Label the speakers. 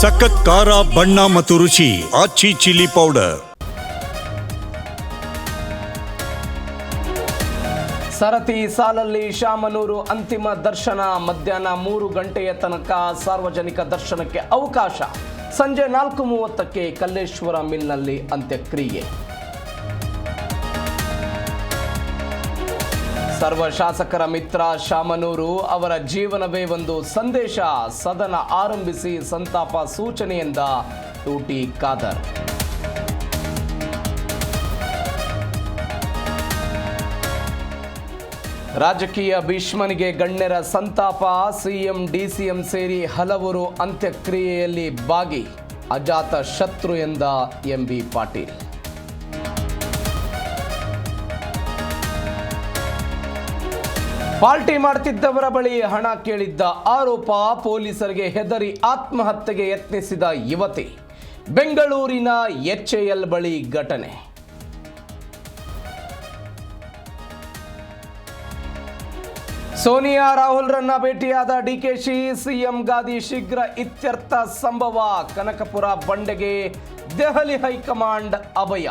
Speaker 1: ಸಖತ್ ಖಾರ ಬಣ್ಣ ಮತ್ತು ರುಚಿ ಆಚಿ ಚಿಲ್ಲಿ ಪೌಡರ್.
Speaker 2: ಸರತಿ ಸಾಲಲ್ಲಿ ಶಾಮನೂರು ಅಂತಿಮ ದರ್ಶನ. ಮಧ್ಯಾಹ್ನ 3 ಗಂಟೆಯ ತನಕ ಸಾರ್ವಜನಿಕ ದರ್ಶನಕ್ಕೆ ಅವಕಾಶ. ಸಂಜೆ 4:30ಕ್ಕೆ ಕಲ್ಲೇಶ್ವರ ಮಿಲ್ನಲ್ಲಿ ಅಂತ್ಯಕ್ರಿಯೆ. ಸರ್ವ ಶಾಸಕರ ಮಿತ್ರ ಶಾಮನೂರು ಅವರ ಜೀವನವೇ ಒಂದು ಸಂದೇಶ. ಸದನ ಆರಂಭಿಸಿ ಸಂತಾಪ ಸೂಚನೆಯಿಂದ ಟೂಟಿ ಖಾದರ್. ರಾಜಕೀಯ ಭೀಷ್ಮನಿಗೆ ಗಣ್ಯರ ಸಂತಾಪ. ಸಿಎಂ ಡಿಸಿಎಂ ಸೇರಿ ಹಲವರು ಅಂತ್ಯಕ್ರಿಯೆಯಲ್ಲಿ ಭಾಗಿ. ಅಜಾತ ಶತ್ರು ಎಂದ ಎಂಬಿ ಪಾಟೀಲ್. ಪಾರ್ಟಿ ಮಾಡ್ತಿದ್ದವರ ಬಳಿ ಹಣ ಕೇಳಿದ್ದ ಆರೋಪ. ಪೊಲೀಸರಿಗೆ ಹೆದರಿ ಆತ್ಮಹತ್ಯೆಗೆ ಯತ್ನಿಸಿದ ಯುವತಿ. ಬೆಂಗಳೂರಿನ ಎಚ್ಎಎಲ್ ಬಳಿ ಘಟನೆ. ಸೋನಿಯಾ ರಾಹುಲ್ರನ್ನ ಭೇಟಿಯಾದ ಡಿಕೆಶಿ. ಸಿಎಂ ಗಾದಿ ಶೀಘ್ರ ಇತ್ಯರ್ಥ ಸಂಭವ. ಕನಕಪುರ ಬಂಡೆಗೆ ದೆಹಲಿ ಹೈಕಮಾಂಡ್ ಅಭಯ.